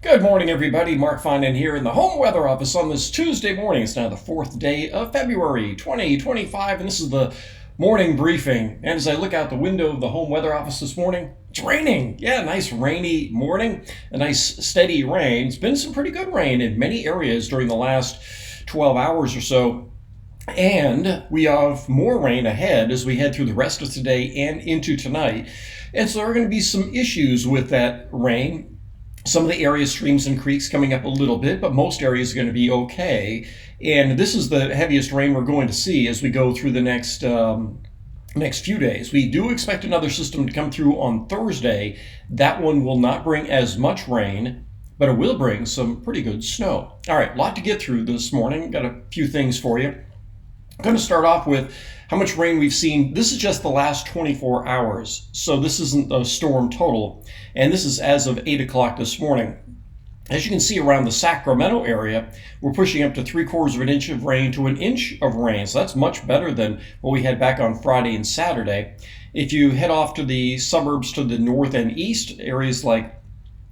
Good morning, everybody. Mark Finan here in the home weather office on this Tuesday morning. It's now the 4th day of February 2025, and this is the morning briefing. And as I look out the window of the home weather office this morning, it's raining. Yeah, nice rainy morning, a nice steady rain. It's been some pretty good rain in many areas during the last 12 hours or so. And we have more rain ahead as we head through the rest of today and into tonight. And so there are going to be some issues with that rain. Some of the areas, streams and creeks coming up a little bit, but most areas are going to be okay. And this is the heaviest rain we're going to see as we go through the next few days. We do expect another system to come through on Thursday. That one will not bring as much rain, but it will bring some pretty good snow. All right, a lot to get through this morning. Got a few things for you. I'm going to start off with how much rain we've seen. This is just the last 24 hours, so this isn't a storm total. And this is as of 8 o'clock this morning. As you can see around the Sacramento area, we're pushing up to 3/4 of an inch of rain to an inch of rain. So that's much better than what we had back on Friday and Saturday. If you head off to the suburbs to the north and east, areas like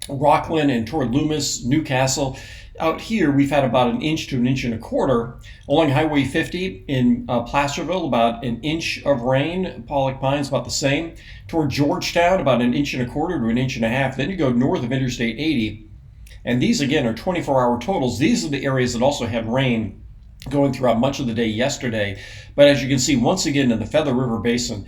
Rockland and toward Loomis, Newcastle, out here we've had about an inch to an inch and a quarter. Along Highway 50 in Placerville, about an inch of rain. Pollock Pines, about the same. Toward Georgetown, about an inch and a quarter to an inch and a half. Then you go north of Interstate 80. And these, again, are 24-hour totals. These are the areas that also had rain going throughout much of the day yesterday. But as you can see, once again, in the Feather River Basin,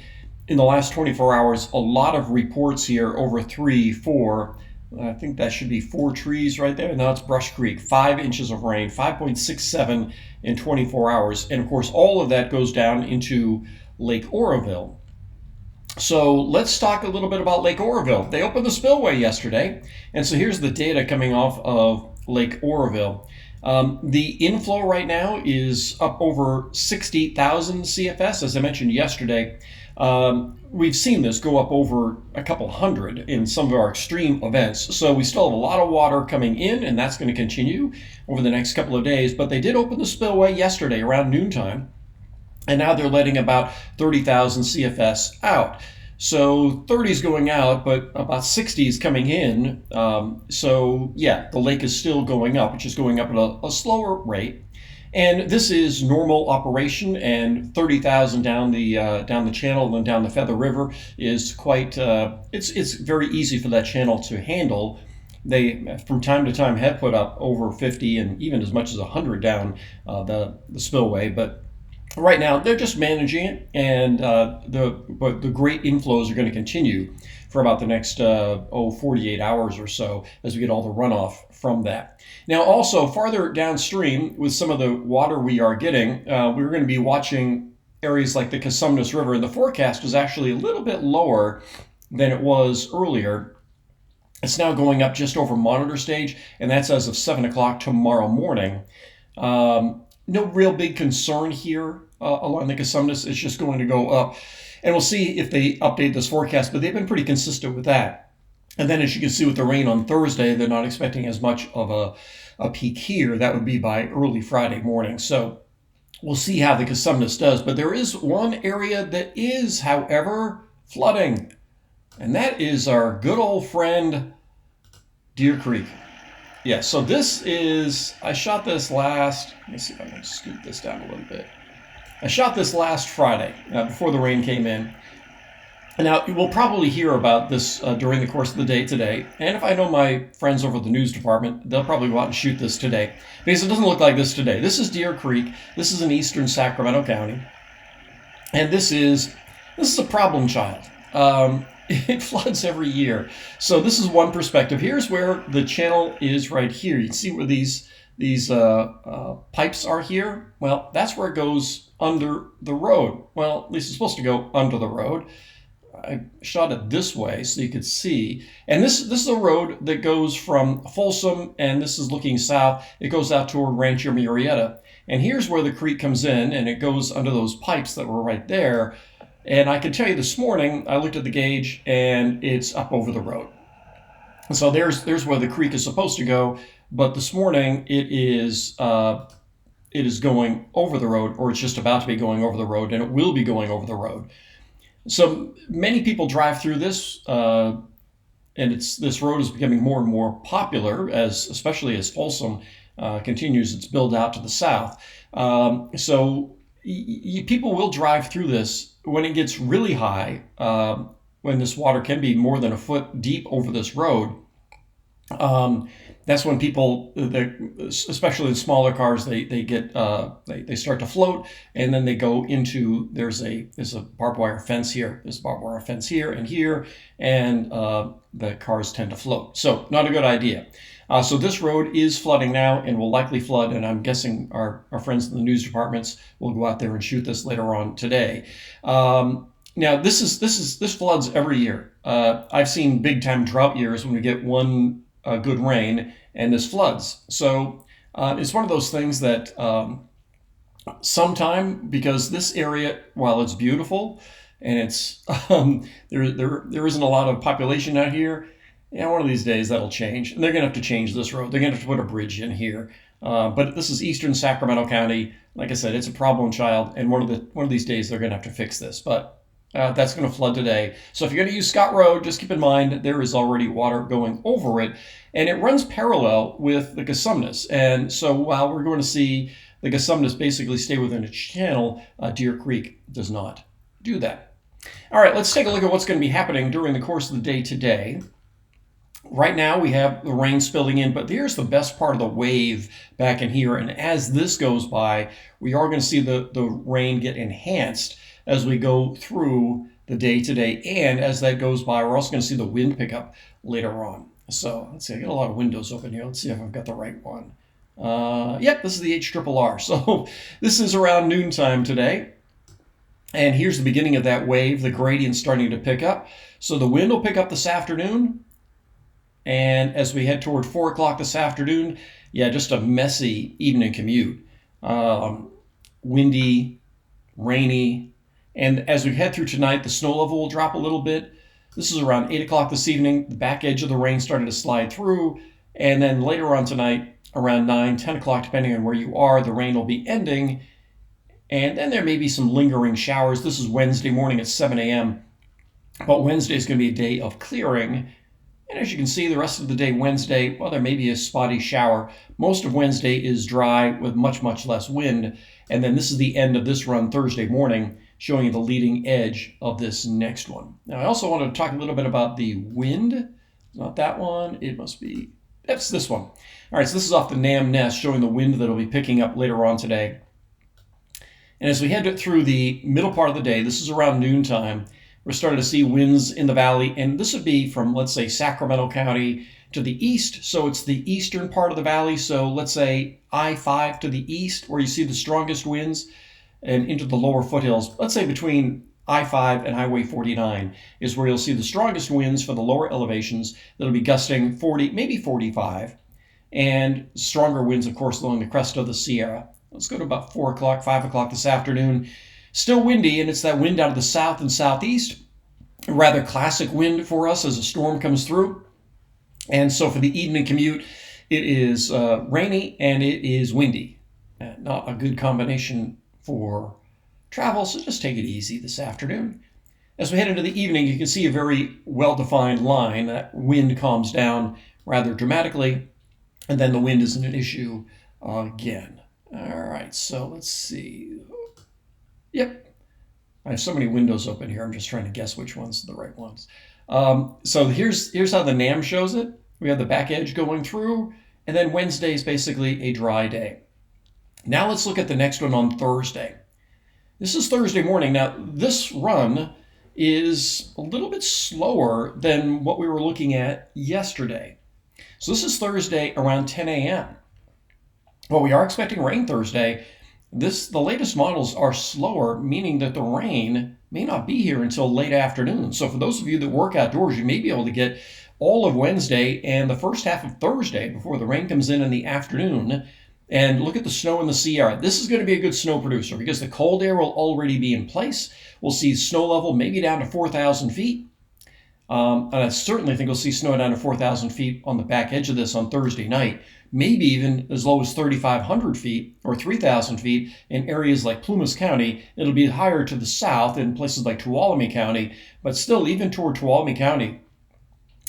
in the last 24 hours, a lot of reports here over 3, 4, I think that should be 4 trees right there. Now it's Brush Creek, 5 inches of rain, 5.67 in 24 hours. And of course, all of that goes down into Lake Oroville. So let's talk a little bit about Lake Oroville. They opened the spillway yesterday. And so here's the data coming off of Lake Oroville. The inflow right now is up over 60,000 CFS. As I mentioned yesterday, we've seen this go up over a couple hundred in some of our extreme events. So we still have a lot of water coming in, and that's going to continue over the next couple of days. But they did open the spillway yesterday around noontime, and now they're letting about 30,000 CFS out. So 30 is going out, but about 60 is coming in. So yeah, the lake is still going up, which is going up at a slower rate. And this is normal operation, and 30,000 down the channel and then down the Feather River is quite. It's very easy for that channel to handle. They from time to time have put up over 50 and even as much as 100 down the spillway, but right now they're just managing it, and the great inflows are going to continue for about the next 48 hours or so as we get all the runoff from that. Now, also farther downstream with some of the water we are getting, we're going to be watching areas like the Cosumnes River, and the forecast is actually a little bit lower than it was earlier. It's now going up just over monitor stage, and that's as of 7 o'clock tomorrow morning. No real big concern here along the Cosumnes. It's just going to go up. And we'll see if they update this forecast, but they've been pretty consistent with that. And then as you can see with the rain on Thursday, they're not expecting as much of a peak here. That would be by early Friday morning. So we'll see how the Cosumnes does. But there is one area that is, however, flooding. And that is our good old friend, Deer Creek. Yeah, so this is, I shot this last, let me see if I can scoot this down a little bit. I shot this last Friday before the rain came in. Now, we'll probably hear about this during the course of the day today. And if I know my friends over at the news department, they'll probably go out and shoot this today. Because it doesn't look like this today. This is Deer Creek. This is in eastern Sacramento County. And this is a problem child. It floods every year. So this is one perspective. Here's where the channel is right here. You can see where these pipes are here. Well, that's where it goes under the road. Well, at least it's supposed to go under the road. I shot it this way so you could see. And this is a road that goes from Folsom, and this is looking south. It goes out toward Rancho Murrieta. And here's where the creek comes in, and it goes under those pipes that were right there. And I can tell you this morning, I looked at the gauge, and it's up over the road. So there's where the creek is supposed to go. But this morning, it is going over the road, or it's just about to be going over the road, and it will be going over the road. So many people drive through this and this road is becoming more and more popular, especially as Folsom continues its build out to the south. So people will drive through this when it gets really high, when this water can be more than a foot deep over this road. That's when people, especially in smaller cars, they start to float, and then they go into there's a barbed wire fence here. There's a barbed wire fence here, and the cars tend to float. So not a good idea. So this road is flooding now and will likely flood, and I'm guessing our friends in the news departments will go out there and shoot this later on today. Now this floods every year. I've seen big time drought years when we get one good rain and this floods. So it's one of those things that sometime, because this area, while it's beautiful and it's there isn't a lot of population out here, one of these days that'll change, and they're going to have to change this road. They're going to have to put a bridge in here. But this is eastern Sacramento County. Like I said, it's a problem child, and one of these days they're going to have to fix this. But that's going to flood today. So if you're going to use Scott Road, just keep in mind there is already water going over it, and it runs parallel with the Cosumnes. And so while we're going to see the Cosumnes basically stay within its channel, Deer Creek does not do that. All right, let's take a look at what's going to be happening during the course of the day today. Right now we have the rain spilling in, but here's the best part of the wave back in here. And as this goes by, we are going to see the rain get enhanced as we go through the day today. And as that goes by, we're also going to see the wind pick up later on. So let's see, I got a lot of windows open here. Let's see if I've got the right one. Yep, this is the HRRR. So this is around noontime today. And here's the beginning of that wave, the gradient starting to pick up. So the wind will pick up this afternoon. And as we head toward 4 o'clock this afternoon, just a messy evening commute. Windy, rainy. And as we head through tonight, the snow level will drop a little bit. This is around 8 o'clock this evening. The back edge of the rain starting to slide through. And then later on tonight, around 9, 10 o'clock, depending on where you are, the rain will be ending. And then there may be some lingering showers. This is Wednesday morning at 7 a.m. But Wednesday is going to be a day of clearing. And as you can see, the rest of the day Wednesday, well, there may be a spotty shower. Most of Wednesday is dry with much, much less wind. And then this is the end of this run Thursday morning, showing you the leading edge of this next one. Now, I also wanted to talk a little bit about the wind. Not that one. It must be, that's this one. All right, so this is off the Nam Nest, showing the wind that will be picking up later on today. And as we head through the middle part of the day, this is around noontime, we're starting to see winds in the valley, and this would be from, let's say, Sacramento County to the east. So it's the eastern part of the valley. So let's say I-5 to the east, where you see the strongest winds, and into the lower foothills. Let's say between I-5 and Highway 49 is where you'll see the strongest winds for the lower elevations. That'll be gusting 40, maybe 45, and stronger winds, of course, along the crest of the Sierra. Let's go to about 4 o'clock, 5 o'clock this afternoon. Still windy, and it's that wind out of the south and southeast. A rather classic wind for us as a storm comes through. And so for the evening commute, it is rainy and it is windy. Not a good combination for travel, so just take it easy this afternoon. As we head into the evening, you can see a very well-defined line. That wind calms down rather dramatically, and then the wind isn't an issue again. All right, so let's see. Yep. I have so many windows open here. I'm just trying to guess which ones are the right ones. So here's how the NAM shows it. We have the back edge going through, and then Wednesday is basically a dry day. Now let's look at the next one on Thursday. This is Thursday morning. Now, this run is a little bit slower than what we were looking at yesterday. So this is Thursday around 10 a.m. Well, we are expecting rain Thursday. The latest models are slower, meaning that the rain may not be here until late afternoon. So for those of you that work outdoors, you may be able to get all of Wednesday and the first half of Thursday before the rain comes in the afternoon. And look at the snow in the Sierra. This is going to be a good snow producer because the cold air will already be in place. We'll see snow level maybe down to 4,000 feet. And I certainly think we'll see snow down to 4,000 feet on the back edge of this on Thursday night. Maybe even as low as 3,500 feet or 3,000 feet in areas like Plumas County. It'll be higher to the south in places like Tuolumne County, but still even toward Tuolumne County,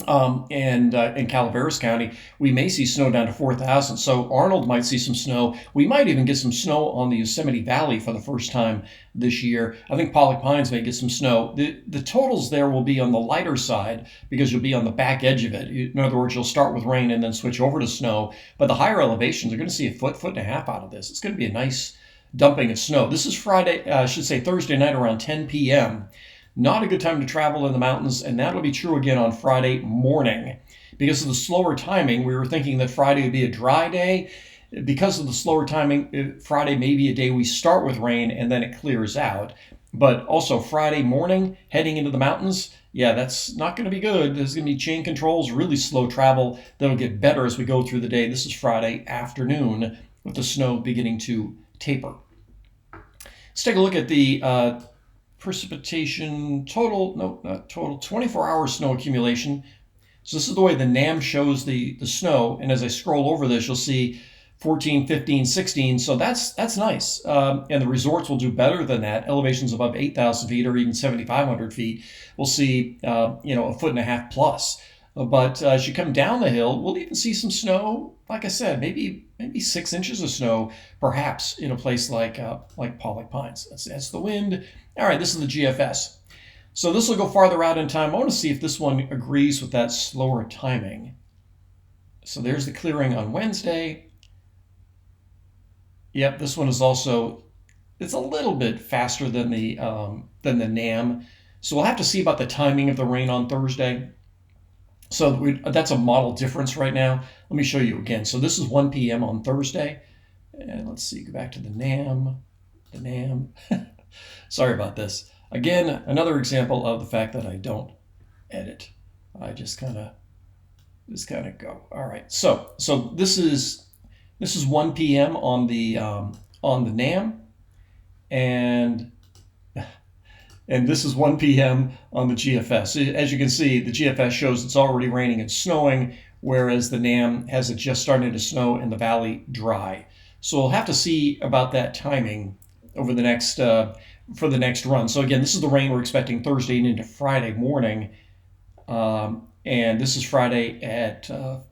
and in Calaveras County, we may see snow down to 4,000. So Arnold might see some snow. We might even get some snow on the Yosemite Valley for the first time this year. I think Pollock Pines may get some snow. The totals there will be on the lighter side because you'll be on the back edge of it. In other words, you'll start with rain and then switch over to snow. But the higher elevations are going to see a foot and a half out of this. It's going to be a nice dumping of snow. This is Thursday night around 10 p.m. Not a good time to travel in the mountains, and that'll be true again on Friday morning. Because of the slower timing, we were thinking that Friday would be a dry day. Because of the slower timing, Friday may be a day we start with rain and then it clears out. But also Friday morning, heading into the mountains, yeah, that's not going to be good. There's going to be chain controls, really slow travel. That'll get better as we go through the day. This is Friday afternoon with the snow beginning to taper. Let's take a look at the precipitation total, no, not total, 24-hour snow accumulation. So this is the way the NAM shows the snow. And as I scroll over this, you'll see 14, 15, 16. So that's nice. And the resorts will do better than that. Elevations above 8,000 feet or even 7,500 feet, we'll see, a foot and a half plus. But as you come down the hill, we'll even see some snow. Like I said, maybe 6 inches of snow, perhaps in a place like Pollock Pines. That's the wind. All right, this is the GFS. So this will go farther out in time. I want to see if this one agrees with that slower timing. So there's the clearing on Wednesday. Yep, this one is also, it's a little bit faster than the NAM. So we'll have to see about the timing of the rain on Thursday. So that's a model difference right now. Let me show you again. So this is 1 p.m. on Thursday. And let's see, go back to the NAM. Sorry about this. Again, another example of the fact that I don't edit. I just kind of go. All right. So this is 1 p.m. on the NAM, and this is 1 p.m. on the GFS. As you can see, the GFS shows it's already raining and snowing, whereas the NAM has it just starting to snow and the valley dry. So we'll have to see about that timing over the next for the next run. So again, this is the rain we're expecting Thursday and into Friday morning, and this is Friday at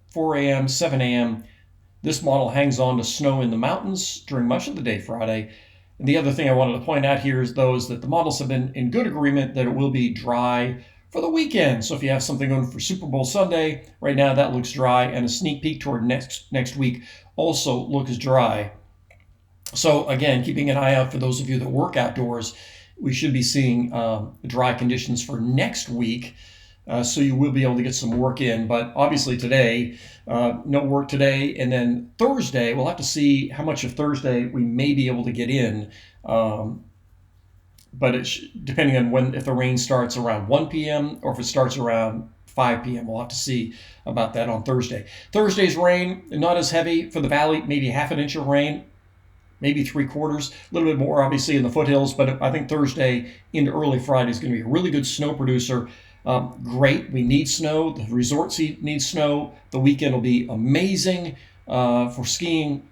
4 a.m., 7 a.m. This model hangs on to snow in the mountains during much of the day Friday. And the other thing I wanted to point out here is that the models have been in good agreement that it will be dry for the weekend. So if you have something going for Super Bowl Sunday, right now that looks dry, and a sneak peek toward next week also looks dry. So again, keeping an eye out for those of you that work outdoors, we should be seeing dry conditions for next week. So you will be able to get some work in. But obviously today, no work today. And then Thursday, we'll have to see how much of Thursday we may be able to get in. But depending on if the rain starts around 1 p.m. or if it starts around 5 p.m. We'll have to see about that on Thursday. Thursday's rain, not as heavy for the valley, maybe half an inch of rain, maybe 3/4, a little bit more obviously in the foothills. But I think Thursday into early Friday is going to be a really good snow producer. Great. We need snow. The resorts need snow. The weekend will be amazing for skiing.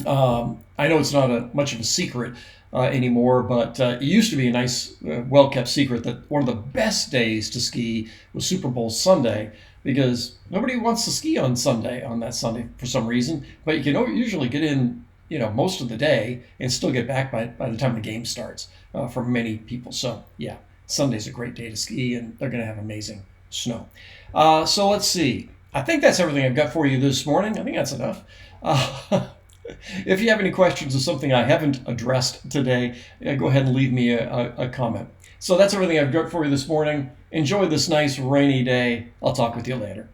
I know it's not much of a secret anymore, but it used to be a nice, well-kept secret that one of the best days to ski was Super Bowl Sunday, because nobody wants to ski on that Sunday for some reason. But you can usually get in, most of the day and still get back by the time the game starts for many people. So yeah. Sunday's a great day to ski, and they're going to have amazing snow. So let's see. I think that's everything I've got for you this morning. I think that's enough. If you have any questions or something I haven't addressed today, go ahead and leave me a comment. So that's everything I've got for you this morning. Enjoy this nice rainy day. I'll talk with you later.